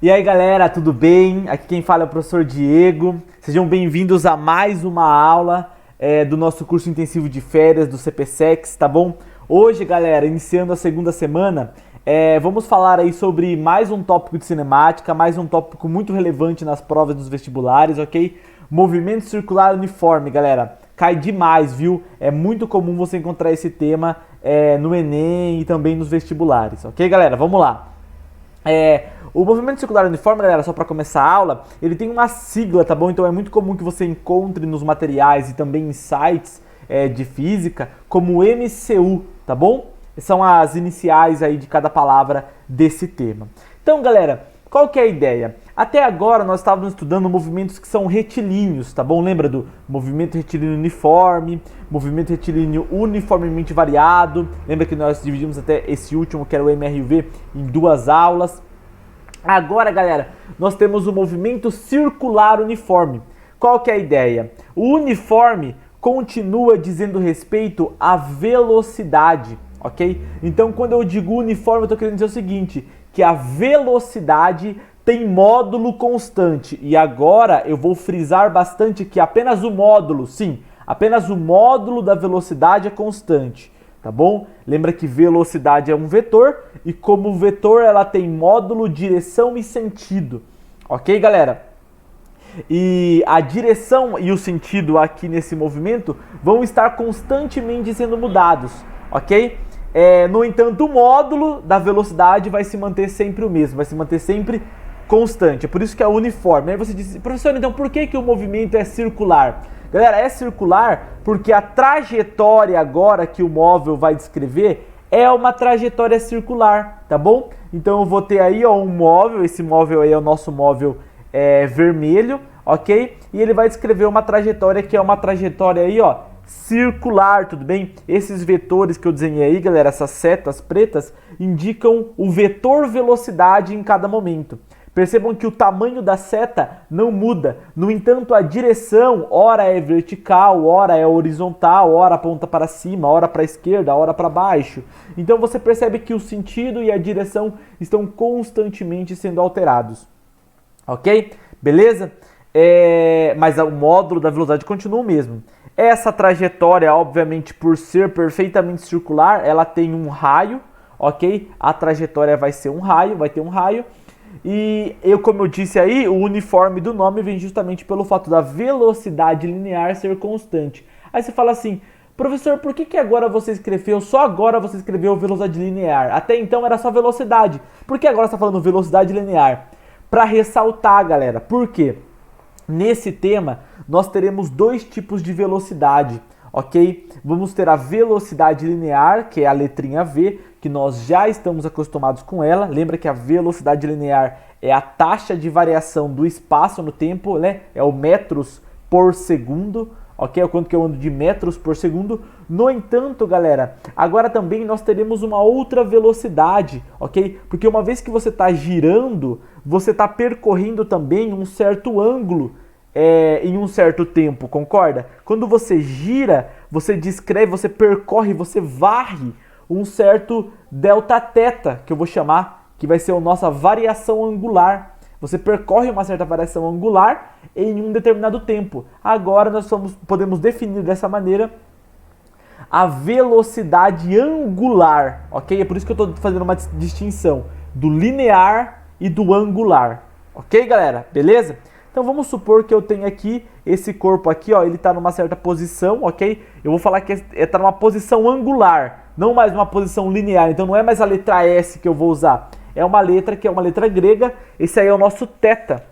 E aí galera, tudo bem? Aqui quem fala é o professor Diego. Sejam bem-vindos a mais uma aula do nosso curso intensivo de férias do CPSEX, tá bom? Hoje, galera, iniciando a segunda semana, vamos falar aí sobre mais um tópico de cinemática, mais um tópico muito relevante nas provas dos vestibulares, ok? Movimento circular uniforme, galera. Cai demais, viu? É muito comum você encontrar esse tema no Enem e também nos vestibulares, ok, galera? Vamos lá. O movimento circular uniforme, galera, só para começar a aula, ele tem uma sigla, tá bom? Então é muito comum que você encontre nos materiais e também em sites de física como MCU, tá bom? São as iniciais aí de cada palavra desse tema. Então, galera, qual que é a ideia? Até agora nós estávamos estudando movimentos que são retilíneos, tá bom? Lembra do movimento retilíneo uniforme, movimento retilíneo uniformemente variado? Lembra que nós dividimos até esse último, que era o MRV, em duas aulas? Agora, galera, nós temos o movimento circular uniforme. Qual que é a ideia? O uniforme continua dizendo respeito à velocidade, ok? Então, quando eu digo uniforme, eu estou querendo dizer o seguinte, que a velocidade tem módulo constante. E agora eu vou frisar bastante que apenas o módulo, sim, apenas o módulo da velocidade é constante. Tá bom? Lembra que velocidade é um vetor e como vetor ela tem módulo, direção e sentido. Ok, galera? E a direção e o sentido aqui nesse movimento vão estar constantemente sendo mudados. Ok? No entanto, o módulo da velocidade vai se manter sempre o mesmo, vai se manter sempre constante. É por isso que é uniforme. Aí você diz, professor, então por que o movimento é circular? Galera, é circular porque a trajetória agora que o móvel vai descrever é uma trajetória circular, tá bom? Então eu vou ter aí um móvel, esse móvel aí é o nosso móvel vermelho, ok? E ele vai descrever uma trajetória que é uma trajetória aí, circular, tudo bem? Esses vetores que eu desenhei aí, galera, essas setas pretas, indicam o vetor velocidade em cada momento. Percebam que o tamanho da seta não muda, no entanto a direção, ora é vertical, ora é horizontal, ora aponta para cima, ora para a esquerda, ora para baixo. Então você percebe que o sentido e a direção estão constantemente sendo alterados. Ok? Beleza? Mas o módulo da velocidade continua o mesmo. Essa trajetória, obviamente, por ser perfeitamente circular, ela tem um raio, ok? A trajetória vai ser um raio, vai ter um raio. E como eu disse aí, o uniforme do nome vem justamente pelo fato da velocidade linear ser constante. Aí você fala assim, professor, por que agora só agora você escreveu velocidade linear? Até então era só velocidade. Por que agora você está falando velocidade linear? Para ressaltar, galera, por quê? Nesse tema, nós teremos dois tipos de velocidade, ok? Vamos ter a velocidade linear, que é a letrinha V, que nós já estamos acostumados com ela. Lembra que a velocidade linear é a taxa de variação do espaço no tempo, né? É o metros por segundo, ok? É o quanto que eu ando de metros por segundo. No entanto, galera, agora também nós teremos uma outra velocidade, ok? Porque uma vez que você está girando, você está percorrendo também um certo ângulo em um certo tempo, concorda? Quando você gira, você descreve, você percorre, você varre um certo delta teta, que eu vou chamar, que vai ser a nossa variação angular. Você percorre uma certa variação angular em um determinado tempo. Agora nós podemos definir dessa maneira a velocidade angular, ok? É por isso que eu estou fazendo uma distinção do linear e do angular, ok, galera? Beleza? Então vamos supor que eu tenho aqui esse corpo aqui, ele está numa certa posição, ok? Eu vou falar que está numa posição angular, não mais uma posição linear. Então não é mais a letra S que eu vou usar, é uma letra que é uma letra grega. Esse aí é o nosso θ,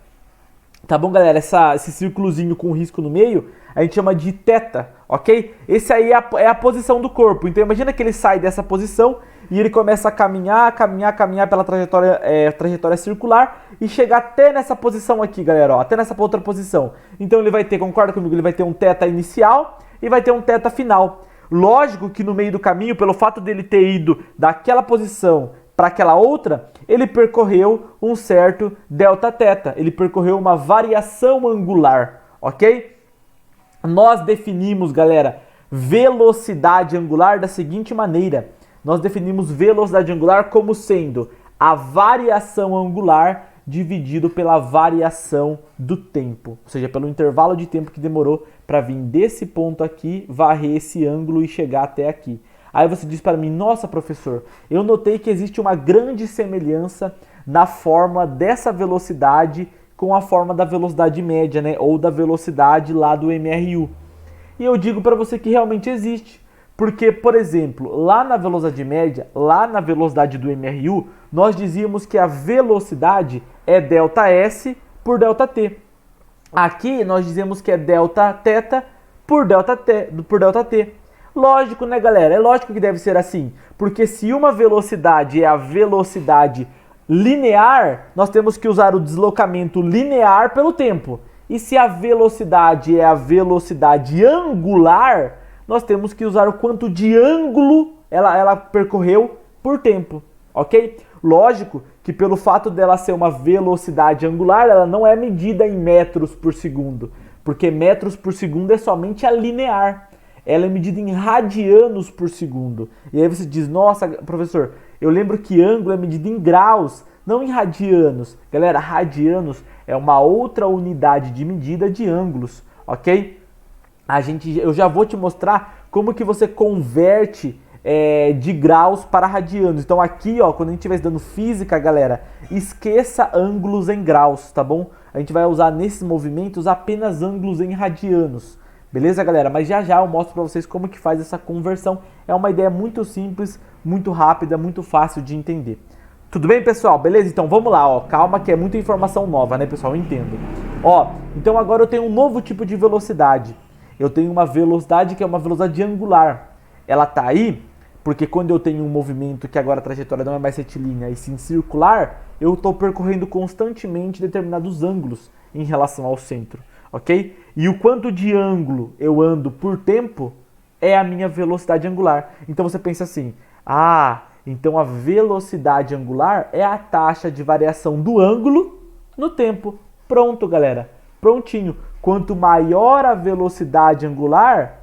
tá bom, galera? Esse círculozinho com risco no meio, a gente chama de θ, ok? Esse aí é a posição do corpo. Então imagina que ele sai dessa posição e ele começa a caminhar pela trajetória circular e chegar até nessa posição aqui, galera, até nessa outra posição. Então ele vai ter, concorda comigo, ele vai ter um θ inicial e vai ter um θ final. Lógico que no meio do caminho, pelo fato dele ter ido daquela posição para aquela outra, ele percorreu um certo delta θ, ele percorreu uma variação angular, ok? Nós definimos, galera, velocidade angular da seguinte maneira. Nós definimos velocidade angular como sendo a variação angular dividido pela variação do tempo, ou seja, pelo intervalo de tempo que demorou para vir desse ponto aqui, varrer esse ângulo e chegar até aqui. Aí você diz para mim, nossa professor, eu notei que existe uma grande semelhança na fórmula dessa velocidade com a fórmula da velocidade média, né? Ou da velocidade lá do MRU. E eu digo para você que realmente existe. Porque, por exemplo, lá na velocidade média, lá na velocidade do MRU, nós dizíamos que a velocidade é ΔS por ΔT. Aqui nós dizemos que é Δθ por ΔT. Lógico, né, galera? É lógico que deve ser assim. Porque se uma velocidade é a velocidade linear, nós temos que usar o deslocamento linear pelo tempo. E se a velocidade é a velocidade angular, nós temos que usar o quanto de ângulo ela percorreu por tempo, ok? Lógico que pelo fato dela ser uma velocidade angular, ela não é medida em metros por segundo, porque metros por segundo é somente a linear. Ela é medida em radianos por segundo. E aí você diz, nossa, professor, eu lembro que ângulo é medido em graus, não em radianos. Galera, radianos é uma outra unidade de medida de ângulos, ok? Eu já vou te mostrar como que você converte de graus para radianos. Então aqui, ó, quando a gente estiver estudando física, galera, esqueça ângulos em graus, tá bom? A gente vai usar nesses movimentos apenas ângulos em radianos. Beleza, galera? Mas já eu mostro para vocês como que faz essa conversão. É uma ideia muito simples, muito rápida, muito fácil de entender. Tudo bem, pessoal? Beleza? Então vamos lá, ó. Calma que é muita informação nova, né, pessoal? Eu entendo. Ó, então agora eu tenho um novo tipo de velocidade. Eu tenho uma velocidade que é uma velocidade angular. Ela tá aí porque quando eu tenho um movimento que agora a trajetória não é mais retilínea e sim circular, eu estou percorrendo constantemente determinados ângulos em relação ao centro, ok? E o quanto de ângulo eu ando por tempo é a minha velocidade angular. Então você pensa assim, então a velocidade angular é a taxa de variação do ângulo no tempo. Pronto, galera. Prontinho. Quanto maior a velocidade angular,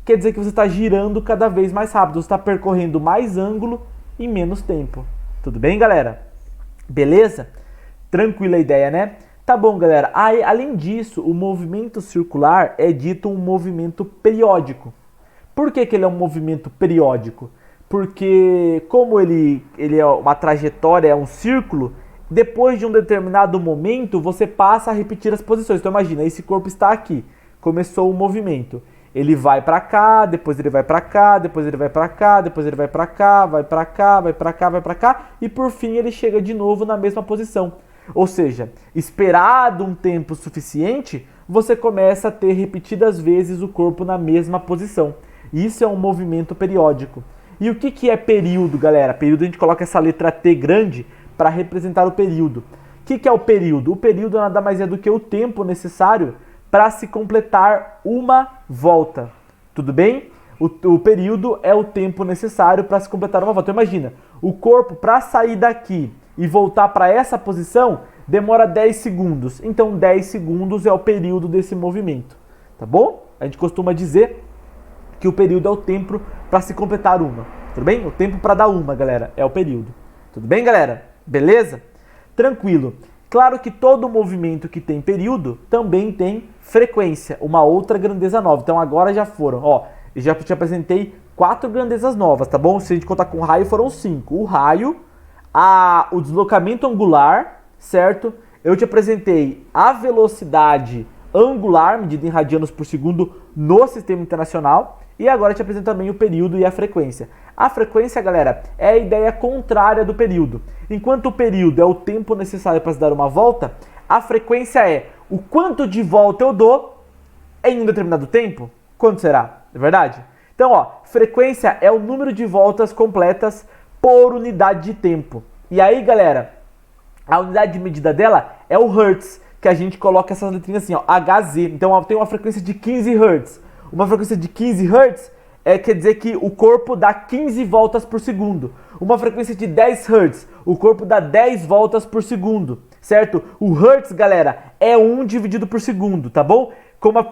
quer dizer que você está girando cada vez mais rápido. Você está percorrendo mais ângulo em menos tempo. Tudo bem, galera? Beleza? Tranquila a ideia, né? Tá bom, galera. Além disso, o movimento circular é dito um movimento periódico. Por que ele é um movimento periódico? Porque como ele é uma trajetória, é um círculo, depois de um determinado momento você passa a repetir as posições. Então imagina, esse corpo está aqui, começou o movimento. Ele vai para cá, depois ele vai para cá, depois ele vai para cá, depois ele vai para cá, vai para cá, vai para cá, vai para cá e por fim ele chega de novo na mesma posição. Ou seja, esperado um tempo suficiente, você começa a ter repetidas vezes o corpo na mesma posição. Isso é um movimento periódico. E o que é período, galera? Período a gente coloca essa letra T grande para representar o período. O que é o período? O período nada mais é do que o tempo necessário para se completar uma volta. Tudo bem? O período é o tempo necessário para se completar uma volta. Então, imagina, o corpo para sair daqui e voltar para essa posição demora 10 segundos. Então 10 segundos é o período desse movimento. Tá bom? A gente costuma dizer que o período é o tempo para se completar uma. Tudo bem? O tempo para dar uma, galera, é o período. Tudo bem, galera? Beleza? Tranquilo. Claro que todo movimento que tem período também tem frequência, uma outra grandeza nova. Então agora já foram, ó, eu já te apresentei 4 grandezas novas, tá bom? Se a gente contar com o raio, foram 5. O raio, o deslocamento angular, certo? Eu te apresentei a velocidade angular, medida em radianos por segundo no Sistema Internacional. E agora eu te apresento também o período e a frequência. A frequência, galera, é a ideia contrária do período. Enquanto o período é o tempo necessário para se dar uma volta, a frequência é o quanto de volta eu dou em um determinado tempo. Quanto será? É verdade? Então, ó, frequência é o número de voltas completas por unidade de tempo. E aí, galera, a unidade de medida dela é o Hertz, que a gente coloca essas letrinhas assim, ó, Hz. Então, ó, tem uma frequência de 15 Hz. Uma frequência de 15 Hz quer dizer que o corpo dá 15 voltas por segundo. Uma frequência de 10 Hz, o corpo dá 10 voltas por segundo, certo? O Hertz, galera, é 1 dividido por segundo, tá bom?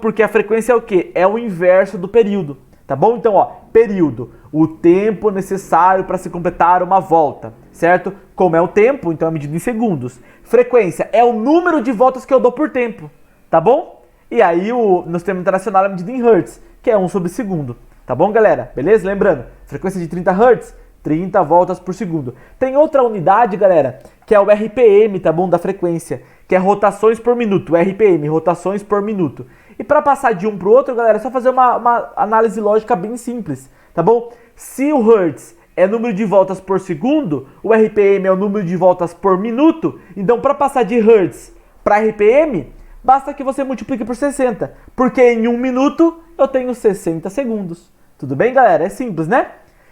Porque a frequência é o quê? É o inverso do período, tá bom? Então, ó, período, o tempo necessário para se completar uma volta, certo? Como é o tempo, então é medido em segundos. frequência é o número de voltas que eu dou por tempo, tá bom? E aí no sistema internacional é medido em Hz, que é 1 sobre segundo, tá bom, galera? Beleza? Lembrando, frequência de 30 Hz, 30 voltas por segundo. Tem outra unidade, galera, que é o RPM, tá bom? Da frequência, que é rotações por minuto, RPM, rotações por minuto. E para passar de um para o outro, galera, é só fazer uma análise lógica bem simples, tá bom? Se o Hz é número de voltas por segundo, o RPM é o número de voltas por minuto, então para passar de Hz para RPM, basta que você multiplique por 60, porque em 1 minuto eu tenho 60 segundos. Tudo bem, galera? É simples, né?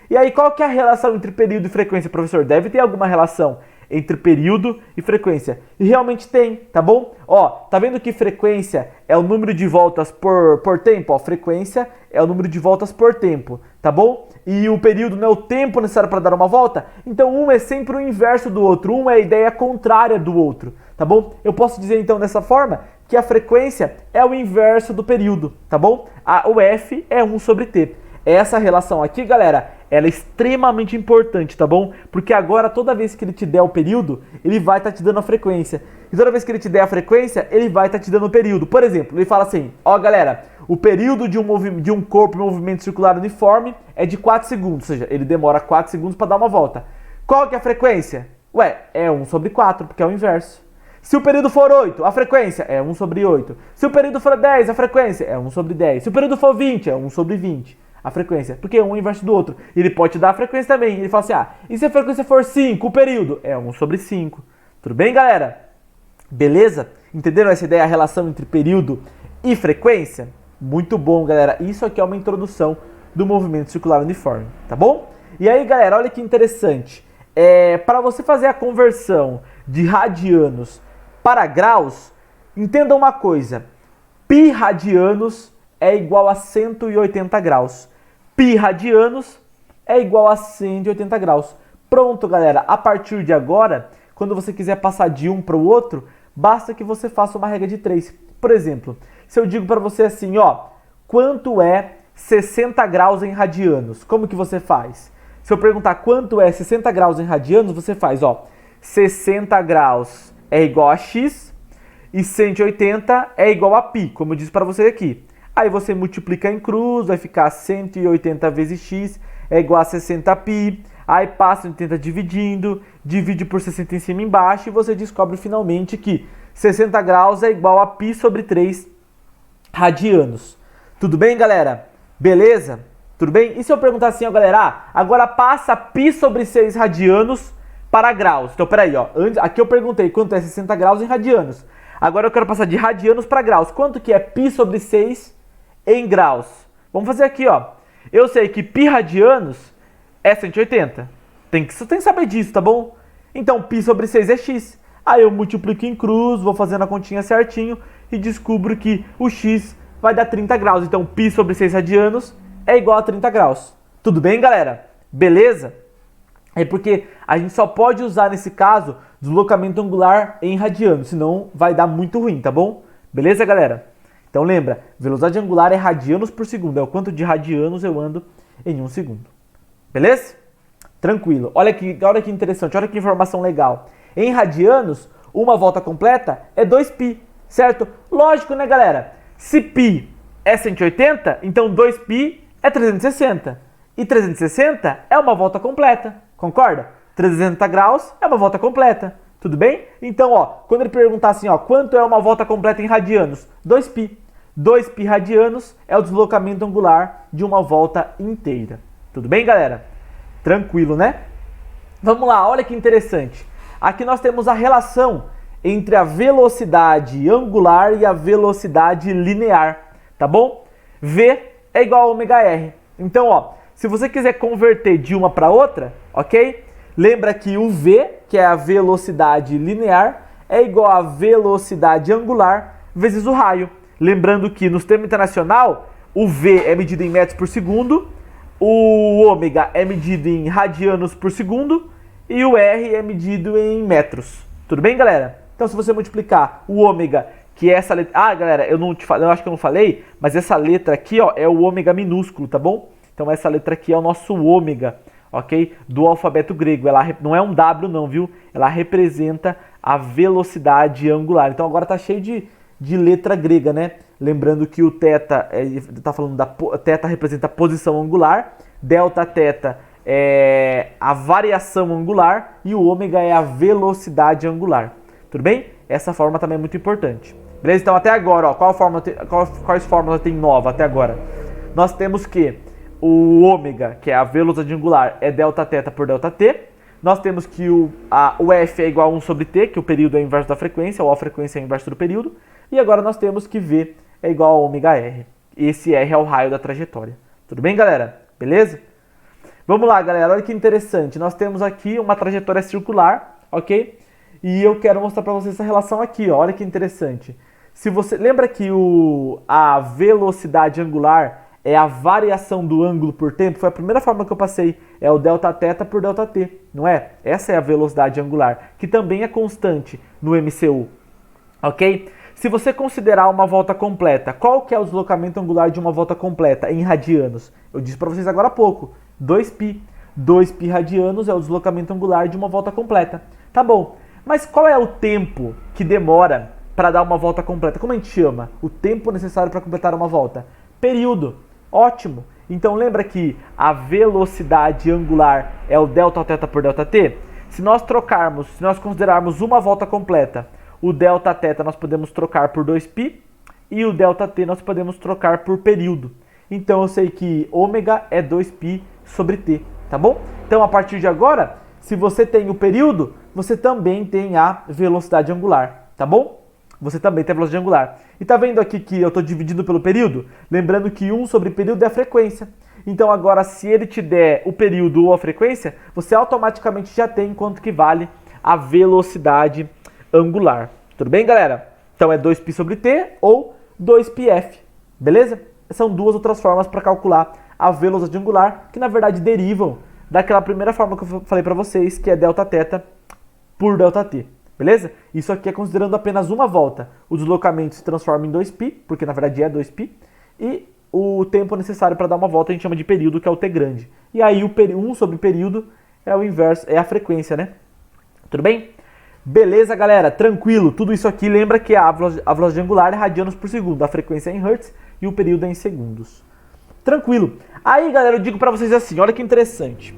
E aí, qual que é a relação entre período e frequência, professor? Deve ter alguma relação entre período e frequência. E realmente tem, tá bom? Ó, tá vendo que frequência é o número de voltas por tempo? Ó, frequência é o número de voltas por tempo, tá bom? E o período não é o tempo necessário para dar uma volta? Então, um é sempre o inverso do outro. Um é a ideia contrária do outro, tá bom? Eu posso dizer, então, dessa forma, que a frequência é o inverso do período, tá bom? O F é 1 sobre T. Essa relação aqui, galera, ela é extremamente importante, tá bom? Porque agora, toda vez que ele te der o período, ele vai estar te dando a frequência. E toda vez que ele te der a frequência, ele vai estar te dando o período. Por exemplo, ele fala assim, ó, galera, o período de um corpo em movimento circular uniforme é de 4 segundos, ou seja, ele demora 4 segundos para dar uma volta. Qual que é a frequência? Ué, é 1 sobre 4, porque é o inverso. Se o período for 8, a frequência é 1 sobre 8. Se o período for 10, a frequência é 1 sobre 10. Se o período for 20, é 1 sobre 20. A frequência, porque um é inverso do outro. Ele pode te dar a frequência também. Ele fala assim, e se a frequência for 5, o período? É 1 sobre 5. Tudo bem, galera? Beleza? Entenderam essa ideia, a relação entre período e frequência? Muito bom, galera. Isso aqui é uma introdução do movimento circular uniforme, tá bom? E aí, galera, olha que interessante. Para você fazer a conversão de radianos para graus, entenda uma coisa. Pi radianos é igual a 180 graus. Pi radianos é igual a 180 graus. Pronto, galera. A partir de agora, quando você quiser passar de um para o outro, basta que você faça uma regra de 3. Por exemplo, se eu digo para você assim, ó, quanto é 60 graus em radianos? Como que você faz? Se eu perguntar quanto é 60 graus em radianos, você faz, ó, 60 graus é igual a x e 180 é igual a pi, como eu disse para você aqui. Aí você multiplica em cruz, vai ficar 180 vezes x é igual a 60π. Aí passa 80 dividindo, divide por 60 em cima e embaixo e você descobre finalmente que 60 graus é igual a π sobre 3 radianos. Tudo bem, galera? Beleza? Tudo bem? E se eu perguntar assim, ó, galera, agora passa π sobre 6 radianos para graus. Então, peraí, ó, aqui eu perguntei quanto é 60 graus em radianos. Agora eu quero passar de radianos para graus. Quanto que é π sobre 6 em graus? Vamos fazer aqui, ó. Eu sei que π radianos é 180. Tem que saber disso, tá bom? Então, π sobre 6 é x. Aí eu multiplico em cruz, vou fazendo a continha certinho e descubro que o x vai dar 30 graus. Então, π sobre 6 radianos é igual a 30 graus. Tudo bem, galera? Beleza? É porque a gente só pode usar, nesse caso, deslocamento angular em radianos, senão vai dar muito ruim, tá bom? Beleza, galera? Então lembra, velocidade angular é radianos por segundo, é o quanto de radianos eu ando em 1 segundo. Beleza? Tranquilo. Olha que interessante, olha que informação legal. Em radianos, uma volta completa é 2π, certo? Lógico, né, galera? Se π é 180, então 2π é 360. E 360 é uma volta completa, concorda? 360 graus é uma volta completa, tudo bem? Então, ó, quando ele perguntar assim, ó, quanto é uma volta completa em radianos? 2π. 2π radianos é o deslocamento angular de uma volta inteira. Tudo bem, galera? Tranquilo, né? Vamos lá, olha que interessante. Aqui nós temos a relação entre a velocidade angular e a velocidade linear, tá bom? V é igual a ômega-r. Então, ó, se você quiser converter de uma para outra, ok? Lembra que o V, que é a velocidade linear, é igual a velocidade angular vezes o raio. Lembrando que no sistema internacional, o V é medido em metros por segundo, o ômega é medido em radianos por segundo e o R é medido em metros. Tudo bem, galera? Então, se você multiplicar o ômega, que é essa letra... Ah, galera, eu acho que eu não falei, mas essa letra aqui, ó, é o ômega minúsculo, tá bom? Então, essa letra aqui é o nosso ômega, ok? Do alfabeto grego. Ela não é um W não, viu? Ela representa a velocidade angular. Então agora está cheio de letra grega, né? Lembrando que o θ, está falando da θ representa a posição angular, Δθ é a variação angular e o ômega é a velocidade angular. Tudo bem? Essa forma também é muito importante. Beleza? Então até agora, ó, quais fórmulas tem nova até agora? Nós temos que o ômega, que é a velocidade angular, é Δθ por ΔT. Nós temos que o F é igual a 1 sobre T, que o período é o inverso da frequência, ou a frequência é o inverso do período. E agora nós temos que V é igual a ômega R. Esse R é o raio da trajetória. Tudo bem, galera? Beleza? Vamos lá, galera. Olha que interessante. Nós temos aqui uma trajetória circular, ok? E eu quero mostrar para vocês essa relação aqui, ó. Olha que interessante. Se você lembra que a velocidade angular é a variação do ângulo por tempo, foi a primeira forma que eu passei, é o Δθ por ΔT, não é? Essa é a velocidade angular, que também é constante no MCU, ok? Se você considerar uma volta completa, qual que é o deslocamento angular de uma volta completa em radianos? Eu disse para vocês agora há pouco, 2π. 2π radianos é o deslocamento angular de uma volta completa. Tá bom, mas qual é o tempo que demora para dar uma volta completa? Como a gente chama? O tempo necessário para completar uma volta? Período. Ótimo. Então lembra que a velocidade angular é o Δθ por ΔT? Se nós considerarmos uma volta completa, o Δθ nós podemos trocar por 2π e o ΔT nós podemos trocar por período. Então eu sei que ômega é 2π sobre T, tá bom? Então a partir de agora, se você tem o período, você também tem a velocidade angular, tá bom? Você também tem a velocidade angular. E tá vendo aqui que eu estou dividindo pelo período? Lembrando que 1 sobre período é a frequência. Então agora, se ele te der o período ou a frequência, você automaticamente já tem quanto que vale a velocidade angular. Tudo bem, galera? Então é 2π sobre T ou 2πf. Beleza? São duas outras formas para calcular a velocidade angular, que na verdade derivam daquela primeira forma que eu falei para vocês, que é Δθ por ΔT. Beleza? Isso aqui é considerando apenas uma volta. O deslocamento se transforma em 2π, porque na verdade é 2π, e o tempo necessário para dar uma volta a gente chama de período, que é o T grande. E aí o 1 sobre período é o inverso, é a frequência, né? Tudo bem? Beleza, galera? Tranquilo. Tudo isso aqui lembra que a velocidade angular é radianos por segundo, a frequência é em hertz e o período é em segundos. Tranquilo. Aí, galera, eu digo para vocês assim, olha que interessante.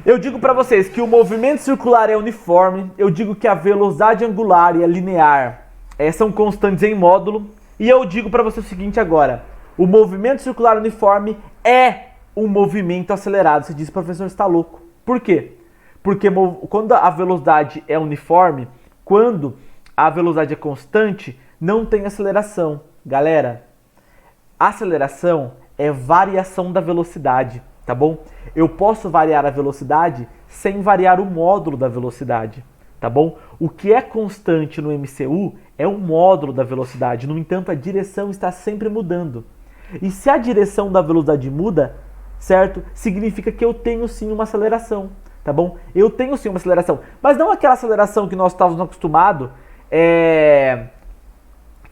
Eu digo para vocês que o movimento circular é uniforme, eu digo que a velocidade angular e a linear são constantes em módulo, e eu digo para você o seguinte agora, o movimento circular uniforme é um movimento acelerado. Você diz, professor, está louco. Por quê? Porque quando a velocidade é uniforme, quando a velocidade é constante, não tem aceleração. Galera, aceleração é variação da velocidade, tá bom? Eu posso variar a velocidade sem variar o módulo da velocidade, tá bom? O que é constante no MCU é o módulo da velocidade, no entanto a direção está sempre mudando. E se a direção da velocidade muda, certo? Significa que eu tenho sim uma aceleração, tá bom? Eu tenho sim uma aceleração, mas não aquela aceleração que nós estávamos acostumados,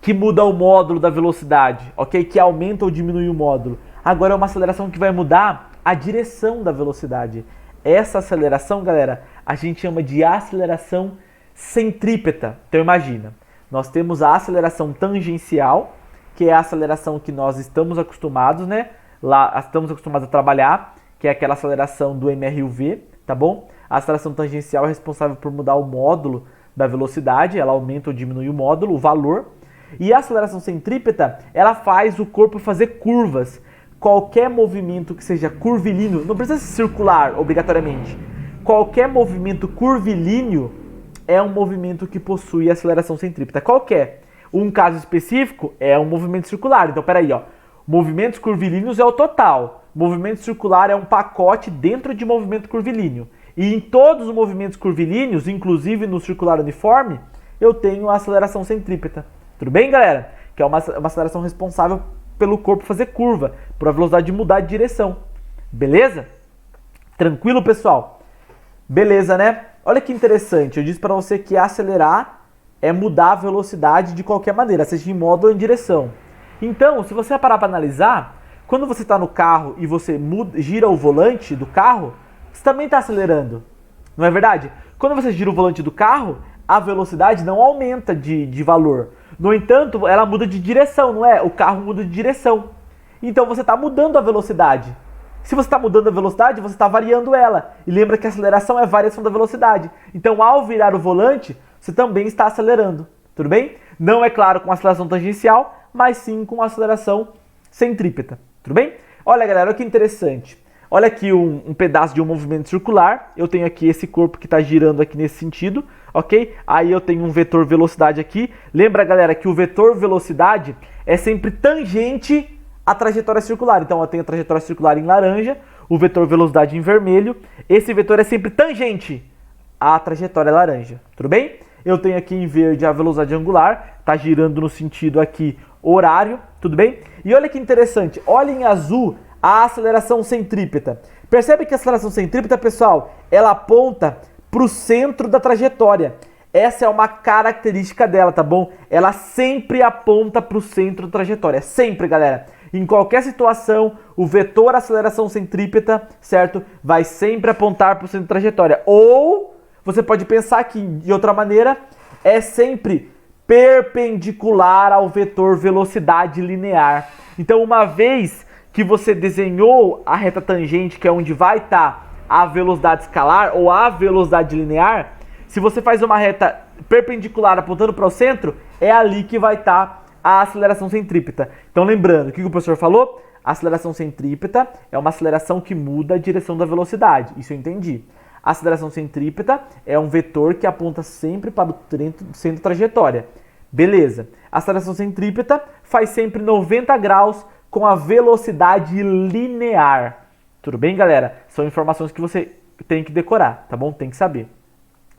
que muda o módulo da velocidade, ok? Que aumenta ou diminui o módulo. Agora é uma aceleração que vai mudar a direção da velocidade. Essa aceleração, galera, a gente chama de aceleração centrípeta. Então imagina, nós temos a aceleração tangencial, que é a aceleração que nós estamos acostumados, né? Lá estamos acostumados a trabalhar, que é aquela aceleração do mr e o v, tá bom? A aceleração tangencial é responsável por mudar o módulo da velocidade, ela aumenta ou diminui o módulo, o valor. E a aceleração centrípeta, ela faz o corpo fazer curvas. Qualquer movimento que seja curvilíneo, não precisa ser circular obrigatoriamente, qualquer movimento curvilíneo é um movimento que possui aceleração centrípeta. Qualquer. Um caso específico é um movimento circular. Então, peraí, ó. Movimentos curvilíneos é o total. Movimento circular é um pacote dentro de movimento curvilíneo. E em todos os movimentos curvilíneos, inclusive no circular uniforme, eu tenho a aceleração centrípeta. Tudo bem, galera? Que é uma aceleração responsável pelo corpo fazer curva, por a velocidade mudar de direção. Beleza? Tranquilo, pessoal? Beleza, né? Olha que interessante. Eu disse para você que acelerar é mudar a velocidade de qualquer maneira, seja em módulo ou em direção. Então, se você parar para analisar, quando você está no carro e você gira o volante do carro, você também está acelerando. Não é verdade? Quando você gira o volante do carro, a velocidade não aumenta de valor. No entanto, ela muda de direção, não é? O carro muda de direção. Então você está mudando a velocidade. Se você está mudando a velocidade, você está variando ela. E lembra que a aceleração é variação da velocidade. Então, ao virar o volante, você também está acelerando. Tudo bem? Não é claro com aceleração tangencial, mas sim com aceleração centrípeta. Tudo bem? Olha, galera, olha que interessante. Olha aqui um pedaço de um movimento circular. Eu tenho aqui esse corpo que está girando aqui nesse sentido, ok? Aí eu tenho um vetor velocidade aqui. Lembra, galera, que o vetor velocidade é sempre tangente à trajetória circular. Então eu tenho a trajetória circular em laranja, o vetor velocidade em vermelho. Esse vetor é sempre tangente à trajetória laranja. Tudo bem? Eu tenho aqui em verde a velocidade angular, está girando no sentido aqui horário, tudo bem? E olha que interessante, olha em azul a aceleração centrípeta. Percebe que a aceleração centrípeta, pessoal, ela aponta para o centro da trajetória. Essa é uma característica dela, tá bom? Ela sempre aponta para o centro da trajetória, sempre, galera. Em qualquer situação, o vetor aceleração centrípeta, certo? Vai sempre apontar para o centro da trajetória. Ou você pode pensar que, de outra maneira, é sempre perpendicular ao vetor velocidade linear. Então, uma vez que você desenhou a reta tangente, que é onde vai estar a velocidade escalar ou a velocidade linear, se você faz uma reta perpendicular apontando para o centro, é ali que vai estar a aceleração centrípeta. Então, lembrando, o que o professor falou? A aceleração centrípeta é uma aceleração que muda a direção da velocidade. Isso eu entendi. A aceleração centrípeta é um vetor que aponta sempre para o centro da trajetória. Beleza. A aceleração centrípeta faz sempre 90 graus com a velocidade linear. Tudo bem, galera? São informações que você tem que decorar, tá bom? Tem que saber.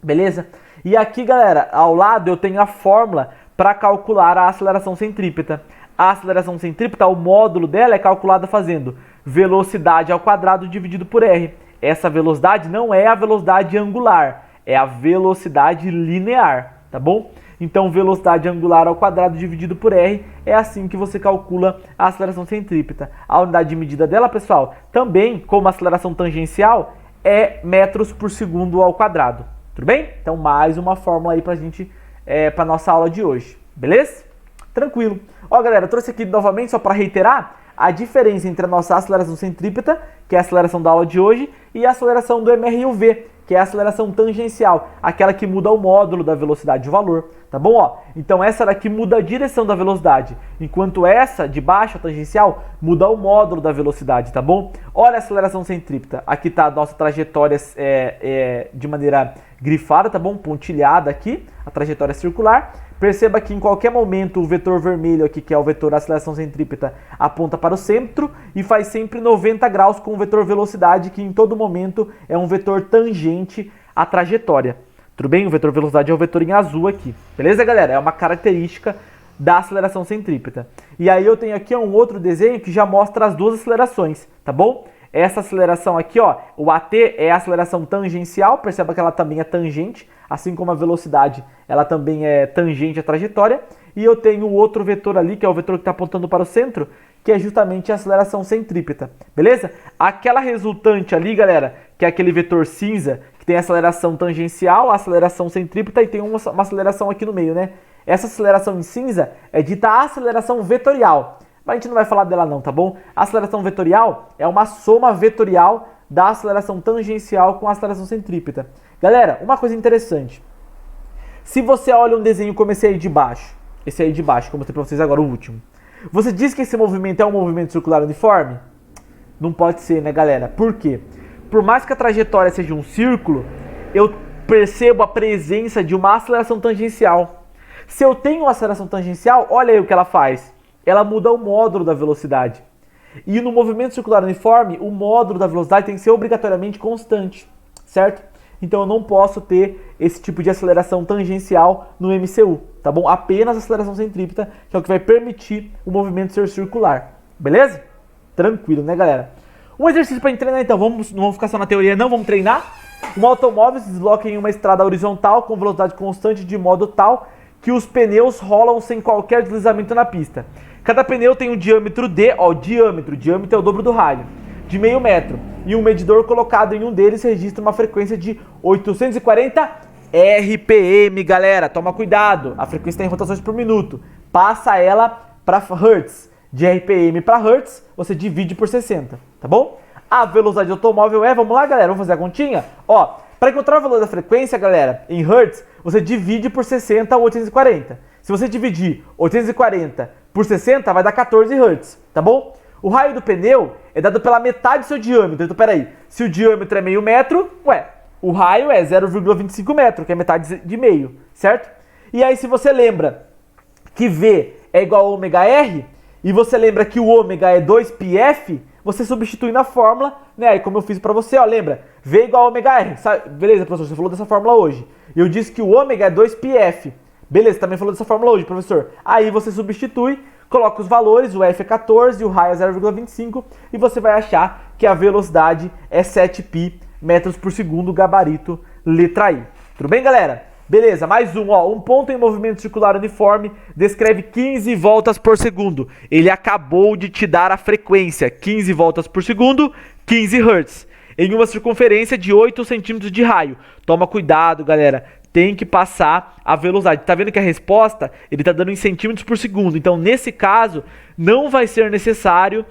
Beleza? E aqui, galera, ao lado eu tenho a fórmula para calcular a aceleração centrípeta. A aceleração centrípeta, o módulo dela é calculado fazendo velocidade ao quadrado dividido por R. Essa velocidade não é a velocidade angular, é a velocidade linear, tá bom? Então, velocidade angular ao quadrado dividido por R é assim que você calcula a aceleração centrípeta. A unidade de medida dela, pessoal, também, como a aceleração tangencial, é metros por segundo ao quadrado. Tudo bem? Então, mais uma fórmula aí pra gente, pra nossa aula de hoje. Beleza? Tranquilo. Ó, galera, eu trouxe aqui novamente, só para reiterar, a diferença entre a nossa aceleração centrípeta, que é a aceleração da aula de hoje, e a aceleração do MRUV, que é a aceleração tangencial, aquela que muda o módulo da velocidade, o valor, tá bom? Ó, então essa daqui muda a direção da velocidade, enquanto essa de baixo, a tangencial, muda o módulo da velocidade, tá bom? Olha a aceleração centrípeta, aqui tá a nossa trajetória de maneira grifada, tá bom? Pontilhada aqui, a trajetória circular. Perceba que em qualquer momento o vetor vermelho aqui, que é o vetor aceleração centrípeta, aponta para o centro e faz sempre 90 graus com o vetor velocidade, que em todo momento é um vetor tangente à trajetória. Tudo bem? O vetor velocidade é o vetor em azul aqui. Beleza, galera? É uma característica da aceleração centrípeta. E aí eu tenho aqui um outro desenho que já mostra as duas acelerações, tá bom? Essa aceleração aqui, ó, o AT é a aceleração tangencial, perceba que ela também é tangente, assim como a velocidade, ela também é tangente à trajetória. E eu tenho o outro vetor ali, que é o vetor que está apontando para o centro, que é justamente a aceleração centrípeta, beleza? Aquela resultante ali, galera, que é aquele vetor cinza, que tem a aceleração tangencial, a aceleração centrípeta e tem uma aceleração aqui no meio, né? Essa aceleração em cinza é dita aceleração vetorial. Mas a gente não vai falar dela não, tá bom? A aceleração vetorial é uma soma vetorial da aceleração tangencial com a aceleração centrípeta. Galera, uma coisa interessante. Se você olha um desenho como esse aí de baixo, como eu mostrei pra vocês agora, o último. Você diz que esse movimento é um movimento circular uniforme? Não pode ser, né, galera? Por quê? Por mais que a trajetória seja um círculo, eu percebo a presença de uma aceleração tangencial. Se eu tenho uma aceleração tangencial, olha aí o que ela faz. Ela muda o módulo da velocidade. E no movimento circular uniforme, o módulo da velocidade tem que ser obrigatoriamente constante, certo? Então eu não posso ter esse tipo de aceleração tangencial no MCU, tá bom? Apenas a aceleração centrípeta, que é o que vai permitir o movimento ser circular, beleza? Tranquilo, né, galera? Um exercício para gente treinar, então, não vamos ficar só na teoria não, vamos treinar. Um automóvel se desloca em uma estrada horizontal com velocidade constante de modo tal que os pneus rolam sem qualquer deslizamento na pista. Cada pneu tem um diâmetro D, ó, o diâmetro é o dobro do raio, de meio metro. E um medidor colocado em um deles registra uma frequência de 840 RPM, galera, toma cuidado. A frequência está em rotações por minuto. Passa ela para Hertz. De RPM para Hertz, você divide por 60, tá bom? A velocidade do automóvel vamos lá, galera, vamos fazer a continha? Ó, para encontrar o valor da frequência, galera, em Hertz, você divide por 60 ou 840. Se você dividir 840 por 60, vai dar 14 Hz, tá bom? O raio do pneu é dado pela metade do seu diâmetro. Então, peraí, se o diâmetro é meio metro, o raio é 0,25 metro, que é metade de meio, certo? E aí, se você lembra que V é igual a ômega R, e você lembra que o ômega é 2πf, você substitui na fórmula, né? Aí como eu fiz pra você, ó, lembra? V igual a ômega R. Beleza, professor, você falou dessa fórmula hoje. Eu disse que o ômega é 2πf. Beleza, também falou dessa fórmula hoje, professor. Aí você substitui, coloca os valores, o F é 14 e o raio é 0,25, e você vai achar que a velocidade é 7π metros por segundo, gabarito, letra I. Tudo bem, galera? Beleza, mais um, ó. Um ponto em movimento circular uniforme descreve 15 voltas por segundo. Ele acabou de te dar a frequência, 15 voltas por segundo, 15 Hz. Em uma circunferência de 8 centímetros de raio. Toma cuidado, galera. Tem que passar a velocidade. Tá vendo que a resposta, ele tá dando em centímetros por segundo. Então, nesse caso, não vai ser necessário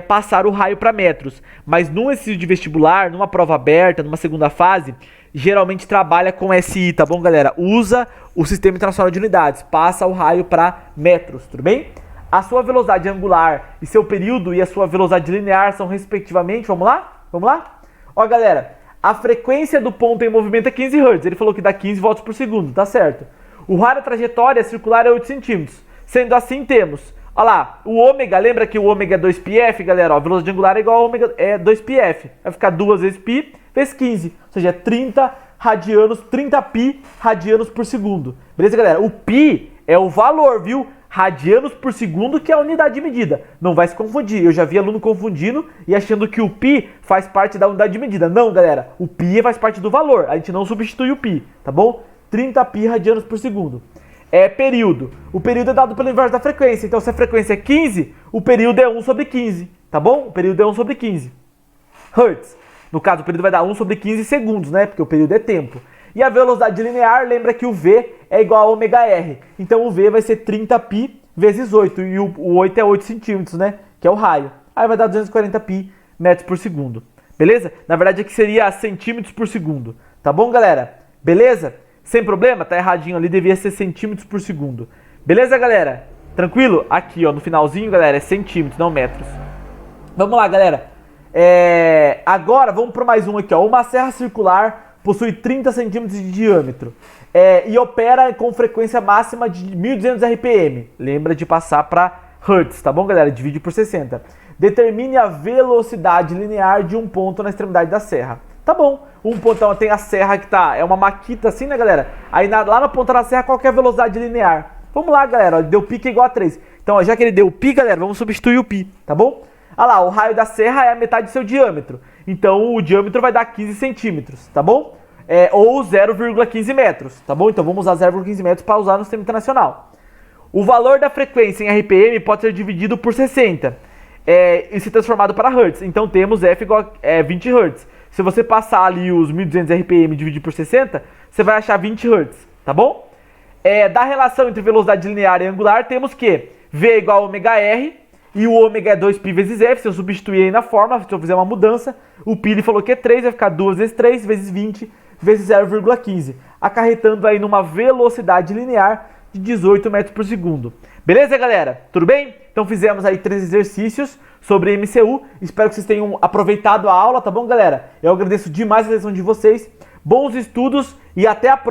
passar o raio para metros. Mas num exercício de vestibular, numa prova aberta, numa segunda fase, geralmente trabalha com SI, tá bom, galera? Usa o Sistema Internacional de Unidades, passa o raio para metros, tudo bem? A sua velocidade angular e seu período e a sua velocidade linear são respectivamente, vamos lá? Vamos lá? Ó, galera, a frequência do ponto em movimento é 15 Hz, ele falou que dá 15 voltas por segundo, tá certo? O raio da trajetória circular é 8 centímetros, sendo assim temos, ó lá, o ômega, lembra que o ômega é 2πf, galera? Ó, a velocidade angular é igual a ômega, 2πf, vai ficar 2 vezes π, vezes 15, ou seja, 30 radianos, 30π radianos por segundo. Beleza, galera? O π é o valor, viu? Radianos por segundo, que é a unidade de medida. Não vai se confundir. Eu já vi aluno confundindo e achando que o π faz parte da unidade de medida. Não, galera. O π faz parte do valor. A gente não substitui o π, tá bom? 30π radianos por segundo. Período. O período é dado pelo inverso da frequência. Então, se a frequência é 15, o período é 1 sobre 15, tá bom? O período é 1 sobre 15. Hertz. No caso, o período vai dar 1 sobre 15 segundos, né? Porque o período é tempo. E a velocidade linear, lembra que o V é igual a ômega R. Então, o V vai ser 30π vezes 8. E o 8 é 8 centímetros, né? Que é o raio. Aí vai dar 240π metros por segundo. Beleza? Na verdade, aqui seria centímetros por segundo. Tá bom, galera? Beleza? Sem problema? Tá erradinho ali, devia ser centímetros por segundo. Beleza, galera? Tranquilo? Aqui, ó, no finalzinho, galera, é centímetros, não metros. Vamos lá, galera. Agora vamos para mais um aqui, ó. Uma serra circular possui 30 centímetros de diâmetro e opera com frequência máxima de 1200 RPM. Lembra de passar para Hertz, tá bom, galera? Divide por 60. Determine a velocidade linear de um ponto na extremidade da serra. Tá bom, um ponto, então, tem a serra que é uma maquita assim, né, galera? Aí lá na ponta da serra, qual que é a velocidade linear? Vamos lá, galera, ó, deu π que é igual a 3. Então, ó, já que ele deu π, galera, vamos substituir o π, tá bom? Olha lá, o raio da serra é a metade do seu diâmetro. Então, o diâmetro vai dar 15 centímetros, tá bom? Ou 0,15 metros, tá bom? Então, vamos usar 0,15 metros para usar no sistema internacional. O valor da frequência em RPM pode ser dividido por 60 e ser transformado para Hertz. Então, temos F igual a 20 Hertz. Se você passar ali os 1200 RPM e dividir por 60, você vai achar 20 Hertz, tá bom? Da relação entre velocidade linear e angular, temos que V é igual a ômega R, e o ômega é 2π vezes F, se eu substituir aí na fórmula, se eu fizer uma mudança, o π ele falou que é 3, vai ficar 2 vezes 3 vezes 20 vezes 0,15, acarretando aí numa velocidade linear de 18 metros por segundo. Beleza, galera? Tudo bem? Então fizemos aí 3 exercícios sobre MCU, espero que vocês tenham aproveitado a aula, tá bom, galera? Eu agradeço demais a atenção de vocês, bons estudos e até a próxima.